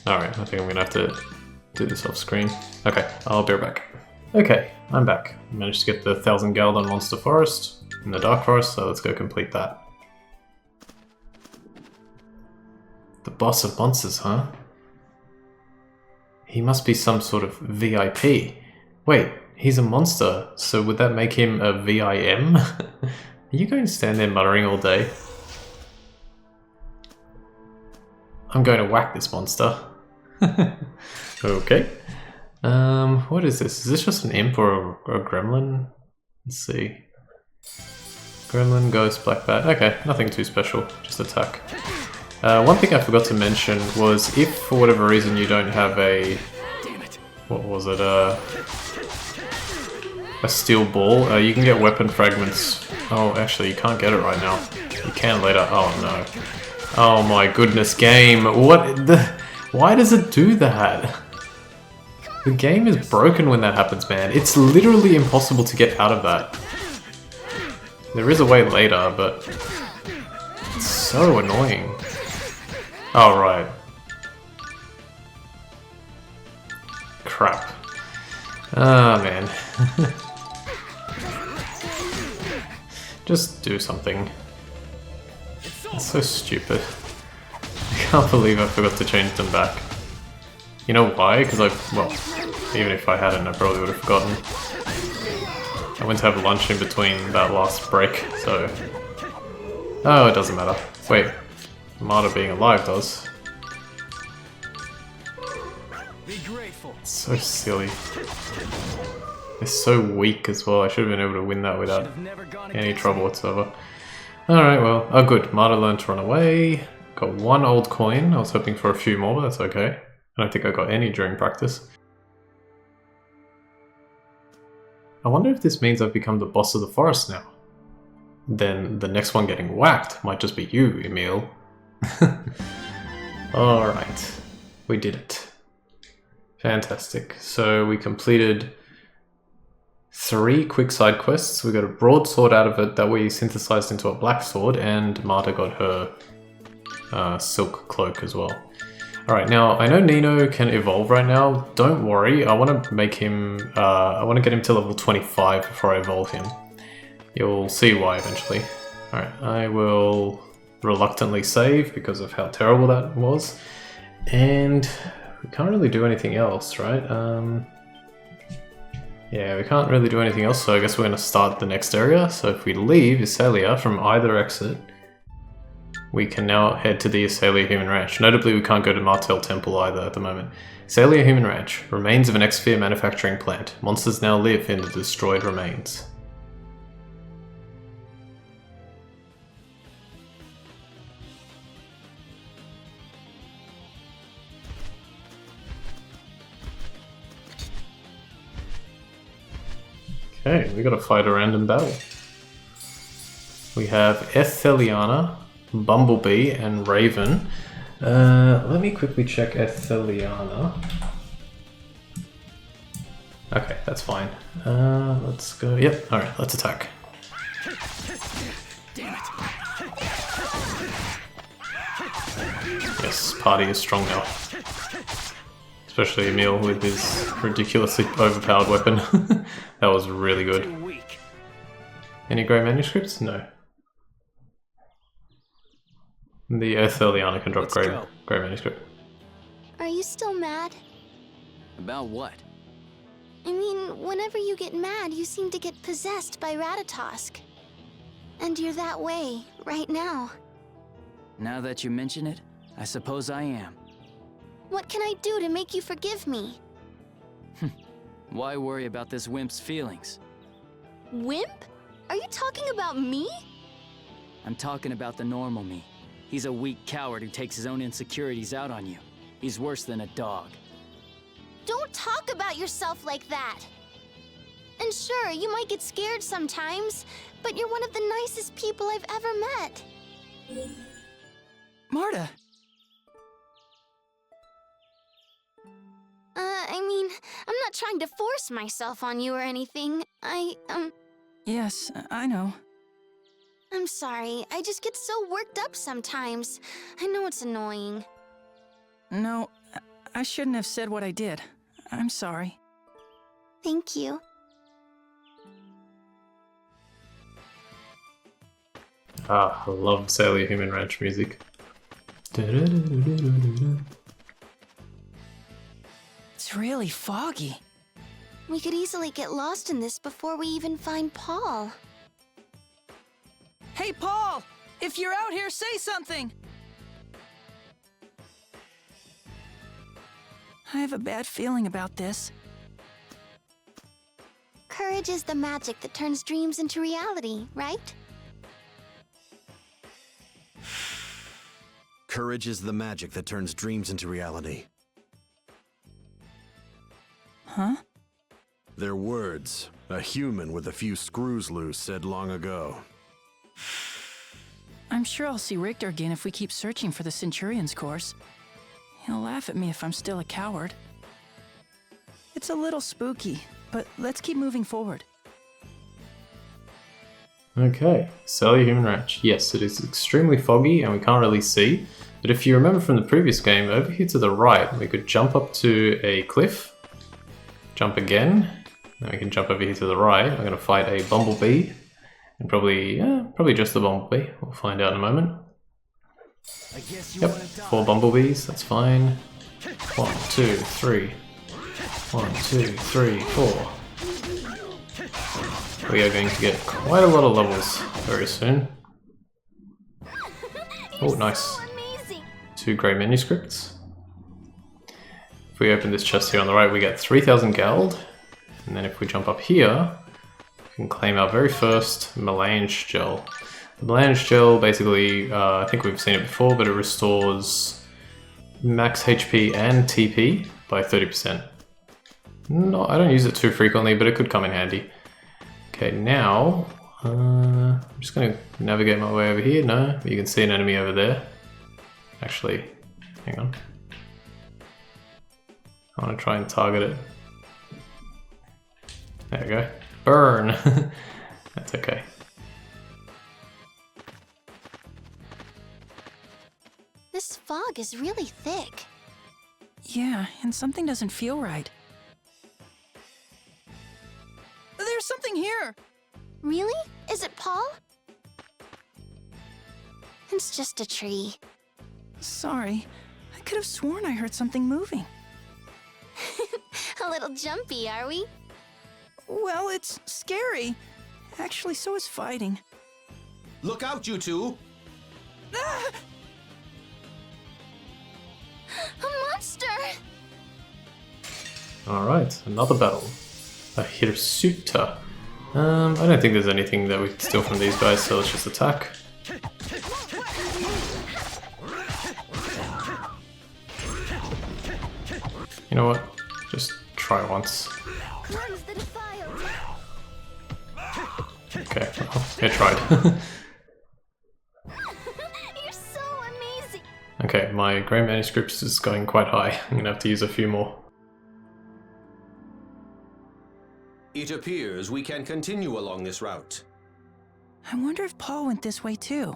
Alright, I think I'm gonna have to do this off screen. Okay, I'll be right back. Okay, I'm back. Managed to get the 1000 Gald on Monster Forest in the Dark Forest, so let's go complete that. The boss of monsters, huh? He must be some sort of VIP. Wait, he's a monster, so would that make him a VIM? Are you going to stand there muttering all day? I'm going to whack this monster. Okay. What is this? Is this just an imp or a gremlin? Let's see. Gremlin, ghost, black bat. Okay, nothing too special. Just attack. One thing I forgot to mention was if for whatever reason you don't have a... What was it? A steel ball, you can get weapon fragments. Oh, actually, you can't get it right now. You can later. Oh no. Oh my goodness, game. What the... Why does it do that? The game is broken when that happens, man. It's literally impossible to get out of that. There is a way later, but... It's so annoying. Oh, right. Crap. Ah, man. Just do something. It's so stupid. I can't believe I forgot to change them back. You know why? Because well, even if I hadn't, I probably would have forgotten. I went to have lunch in between that last break, so... Oh, it doesn't matter. Wait, Marta being alive does. Be grateful. It's so silly. They're so weak as well. I should have been able to win that without any trouble whatsoever. Alright, well, oh good. Marta learned to run away. Got one old coin. I was hoping for a few more, but that's okay. I don't think I got any during practice. I wonder if this means I've become the boss of the forest now. Then the next one getting whacked might just be you, Emil. Alright, we did it. Fantastic. So we completed 3 quick side quests. We got a broadsword out of it that we synthesized into a black sword, and Marta got her silk cloak as well. Alright, now I know Nino can evolve right now. Don't worry, I want to make him, I want to get him to level 25 before I evolve him. You'll see why eventually. Alright, I will reluctantly save because of how terrible that was. And we can't really do anything else, right? Yeah, we can't really do anything else, so I guess we're going to start the next area. So if we leave Iselia from either exit, we can now head to the Iselia Human Ranch. Notably, we can't go to Martel Temple either at the moment. Iselia Human Ranch. Remains of an X-Sphere manufacturing plant. Monsters now live in the destroyed remains. Okay, we gotta fight a random battle. We have Etheliana, Bumblebee, and Raven. Let me quickly check Etheliana. Okay, that's fine. Let's go. Yep, alright, let's attack. Damn it. Yes, party is strong now. Especially Emil with his ridiculously overpowered weapon. That was really good. Any grey manuscripts? No. The Etheliana can drop grey manuscript. Are you still mad? About what? I mean, whenever you get mad, you seem to get possessed by Ratatosk. And you're that way, right now. Now that you mention it, I suppose I am. What can I do to make you forgive me? Why worry about this wimp's feelings? Wimp? Are you talking about me? I'm talking about the normal me. He's a weak coward who takes his own insecurities out on you. He's worse than a dog. Don't talk about yourself like that. And sure, you might get scared sometimes, but you're one of the nicest people I've ever met. Marta! I mean, I'm not trying to force myself on you or anything. Yes, I know. I'm sorry. I just get so worked up sometimes. I know it's annoying. No, I shouldn't have said what I did. I'm sorry. Thank you. Ah, I love Iselia Human Ranch music. It's really foggy. We could easily get lost in this before we even find Paul. Hey, Paul! If you're out here, say something! I have a bad feeling about this. Courage is the magic that turns dreams into reality, right? Courage is the magic that turns dreams into reality. Huh? They're words a human with a few screws loose said long ago. I'm sure I'll see Richter again if we keep searching for the Centurion's course. He'll laugh at me if I'm still a coward. It's a little spooky, but let's keep moving forward. Okay, Iselia Human Ranch. Yes, it is extremely foggy and we can't really see. But if you remember from the previous game, over here to the right, we could jump up to a cliff, jump again, then we can jump over here to the right. I'm going to fight a bumblebee, and probably just the bumblebee. We'll find out in a moment. Yep, 4 bumblebees, that's fine. 1, 2, 3. 1, 2, 3, 4. We are going to get quite a lot of levels very soon. Oh, nice. 2 grey manuscripts. If we open this chest here on the right, we get 3,000 gold. And then if we jump up here, we can claim our very first melange gel. The melange gel basically, I think we've seen it before, but it restores max HP and TP by 30%. No, I don't use it too frequently, but it could come in handy. Okay, now, I'm just going to navigate my way over here. No, you can see an enemy over there. Actually, hang on. I want to try and target it. There we go. Burn! That's okay. This fog is really thick. Yeah, and something doesn't feel right. There's something here! Really? Is it Paul? It's just a tree. Sorry, I could have sworn I heard something moving. A little jumpy, are we? Well, it's scary. Actually, so is fighting. Look out, you two! Ah! A monster! Alright, another battle. A Hirsuta. I don't think there's anything that we can steal from these guys, so let's just attack. You know what? Just try once. Okay, well, I tried. You're so amazing. Okay, my grey manuscripts is going quite high. I'm gonna have to use a few more. It appears we can continue along this route. I wonder if Paul went this way too.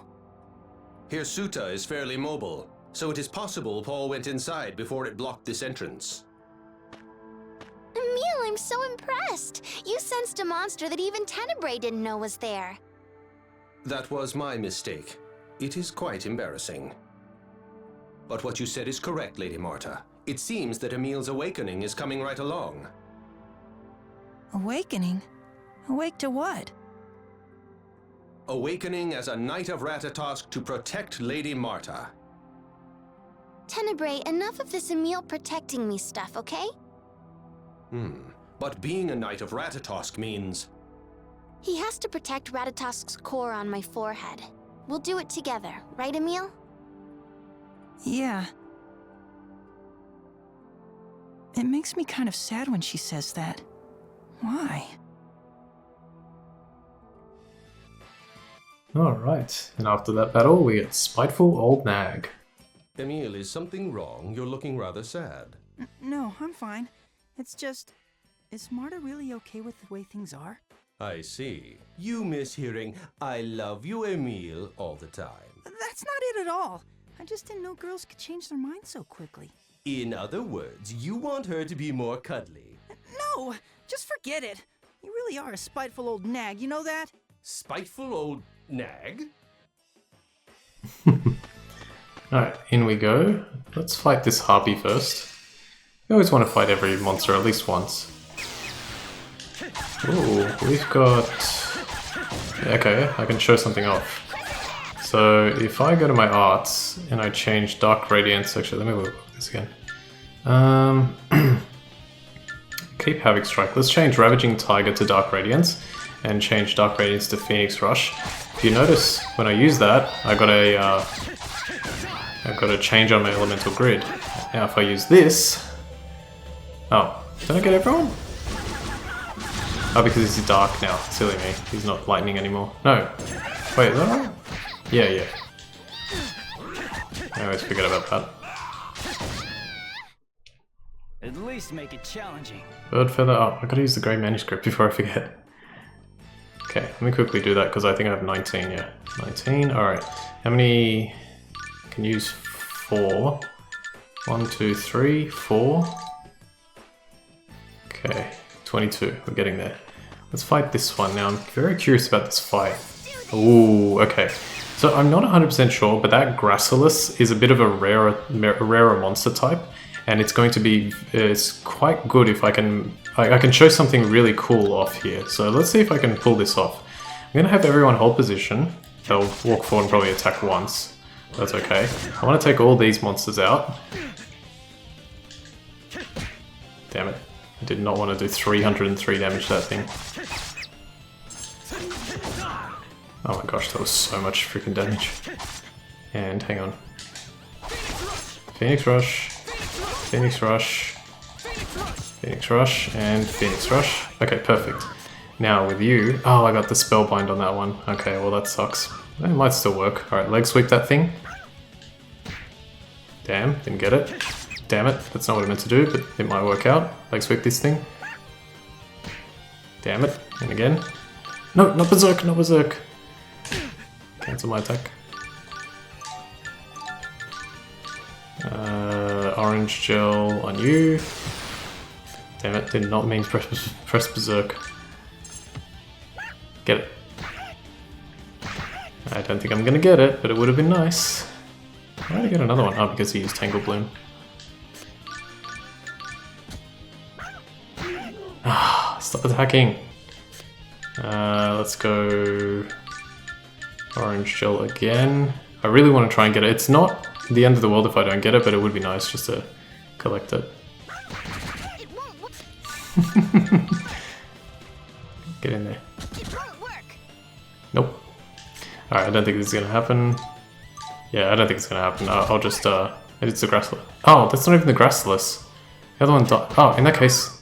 Hirsuta is fairly mobile, so it is possible Paul went inside before it blocked this entrance. Emil, I'm so impressed. You sensed a monster that even Tenebrae didn't know was there. That was my mistake. It is quite embarrassing. But what you said is correct, Lady Marta. It seems that Emil's awakening is coming right along. Awakening? Awake to what? Awakening as a Knight of Ratatosk to protect Lady Marta. Tenebrae, enough of this Emil protecting me stuff, okay? But being a Knight of Ratatosk means... He has to protect Ratatosk's core on my forehead. We'll do it together, right, Emil? Yeah. It makes me kind of sad when she says that. Why? Alright, and after that battle we get Spiteful Old Nag. Emil, is something wrong? You're looking rather sad. No, I'm fine. It's just... Is Marta really okay with the way things are? I see. You miss hearing, "I love you, Emil," all the time. That's not it at all. I just didn't know girls could change their minds so quickly. In other words, you want her to be more cuddly. No! Just forget it. You really are a spiteful old nag, you know that? Spiteful old nag? Alright, in we go. Let's fight this harpy first. We always want to fight every monster at least once. Ooh, we've got... Okay, I can show something off. So if I go to my arts and I change Dark Radiance, actually let me look at this again. Keep Havoc Strike. Let's change Ravaging Tiger to Dark Radiance and change Dark Radiance to Phoenix Rush. If you notice, when I use that, I got I've got to change on my elemental grid. Now if I use this... Oh, don't I get everyone? Oh, because he's dark now. Silly me. He's not lightning anymore. No. Wait, is that right? Yeah. I always forget about that. At least make it challenging. Bird feather. Oh, I gotta use the grey manuscript before I forget. Okay, let me quickly do that because I think I have 19, yeah. 19, alright. How many... I can use 4. 1, 2, 3, 4. Okay, 22. We're getting there. Let's fight this one now. I'm very curious about this fight. Ooh, okay. So I'm not 100% sure, but that Gracilis is a bit of a rarer monster type. And it's going to be, it's quite good if I can show something really cool off here. So let's see if I can pull this off. I'm going to have everyone hold position. They'll walk forward and probably attack once. That's okay. I want to take all these monsters out. Damn it. I did not want to do 303 damage to that thing. Oh my gosh, that was so much freaking damage. And hang on. Phoenix Rush. Phoenix Rush, Phoenix Rush, and Phoenix Rush. Okay, perfect. Now with you... Oh, I got the Spellbind on that one. Okay, well that sucks. It might still work. Alright, leg sweep that thing. Damn, didn't get it. Damn it, that's not what I meant to do, but it might work out. Leg sweep this thing. Damn it, and again. No, not Berserk, not Berserk. Cancel my attack. Orange gel on you. Damn it, did not mean to press Berserk. Get it. I don't think I'm gonna get it, but it would have been nice. Why did I get another one? Oh, because he used Tangle Bloom. Ah, stop attacking. Let's go orange gel again. I really want to try and get it. It's not the end of the world if I don't get it, but it would be nice just to collect it. Get in there. Nope. Alright, I don't think this is gonna happen. Yeah, I don't think it's gonna happen. I'll just, it's the Gracilis. Oh, that's not even the Gracilis. The other one died. Oh, in that case...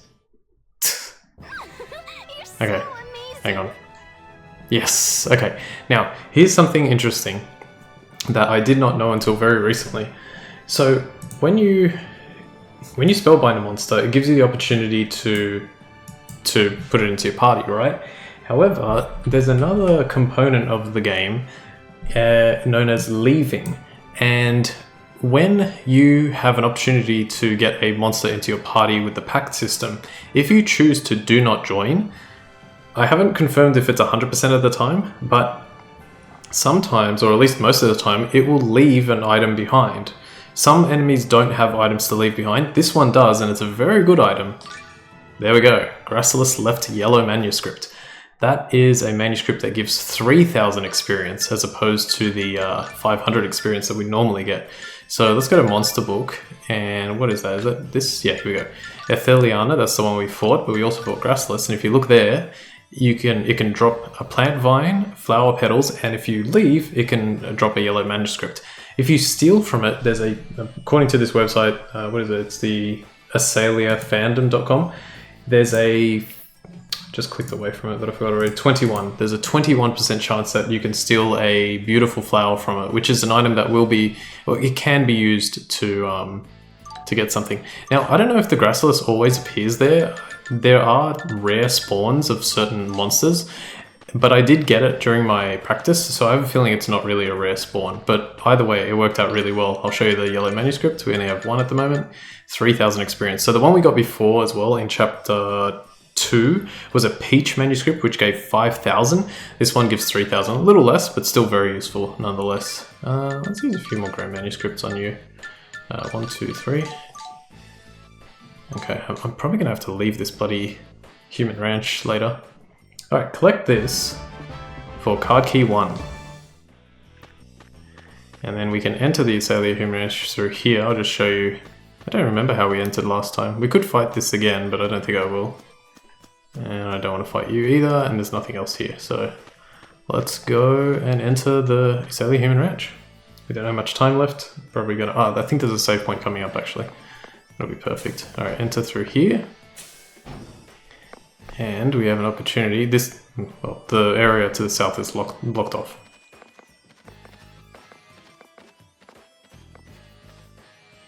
Okay, hang on. Yes, okay. Now, here's something interesting that I did not know until very recently. So, when you spellbind a monster, it gives you the opportunity to put it into your party, right? However, there's another component of the game known as leaving, and when you have an opportunity to get a monster into your party with the pact system, if you choose to do not join, I haven't confirmed if it's 100% of the time, but sometimes, or at least most of the time, it will leave an item behind. Some enemies don't have items to leave behind. This one does, and it's a very good item. There we go. Gracilis left yellow manuscript. That is a manuscript that gives 3,000 experience as opposed to the 500 experience that we normally get. So let's go to Monster Book, and what is that? Is that this? Yeah, here we go. Iseliana, that's the one we fought, but we also fought Gracilis, and if you look there, it can drop a plant vine, flower petals, and if you leave, it can drop a yellow manuscript. If you steal from it, there's a, according to this website, what is it? It's the iseliafandom.com. There's a, just clicked away from it, but I forgot already, 21. There's a 21% chance that you can steal a beautiful flower from it, which is an item that will be, well, it can be used to get something. Now, I don't know if the Gracilis always appears there. There are rare spawns of certain monsters, but I did get it during my practice, so I have a feeling it's not really a rare spawn. But either way, it worked out really well. I'll show you the yellow manuscript. We only have one at the moment. 3,000 experience. So the one we got before as well in chapter 2 was a peach manuscript, which gave 5,000. This one gives 3,000. A little less, but still very useful nonetheless. Let's use a few more grey manuscripts on you. 1, 2, 3. Okay, I'm probably going to have to leave this bloody human ranch later. Alright, collect this for card key 1. And then we can enter the Iselia human ranch through here. I'll just show you. I don't remember how we entered last time. We could fight this again, but I don't think I will. And I don't want to fight you either, and there's nothing else here. So let's go and enter the Iselia human ranch. We don't have much time left. Probably gonna... I think there's a save point coming up, actually. That'll be perfect. Alright, enter through here. And we have an opportunity. This... Well, the area to the south is blocked off.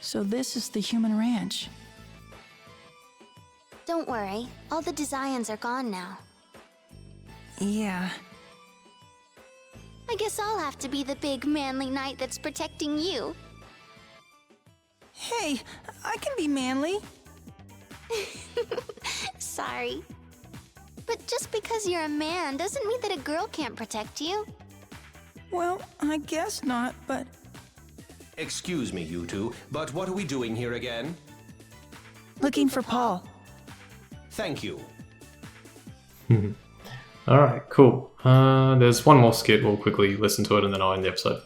So this is the human ranch. Don't worry, all the Desians are gone now. Yeah. I guess I'll have to be the big manly knight that's protecting you. Hey, I can be manly. Sorry. But just because you're a man doesn't mean that a girl can't protect you. Well, I guess not, but... Excuse me, you two, but what are we doing here again? Looking for Paul. Thank you. Alright, cool. There's one more skit. We'll quickly listen to it and then I'll end the episode.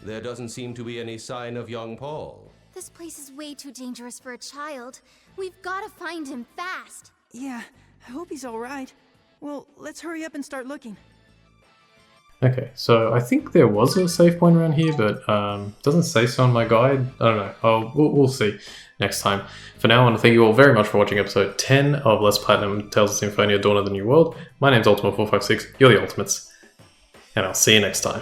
There doesn't seem to be any sign of young Paul. This place is way too dangerous for a child. We've got to find him fast. Yeah, I hope he's alright. Well, let's hurry up and start looking. Okay, so I think there was a save point around here, but doesn't say so on my guide. I don't know. We'll see next time. For now, I want to thank you all very much for watching episode 10 of Let's Platinum Tales of Symphonia Dawn of the New World. My name's Ultima456, you're the Ultimates, and I'll see you next time.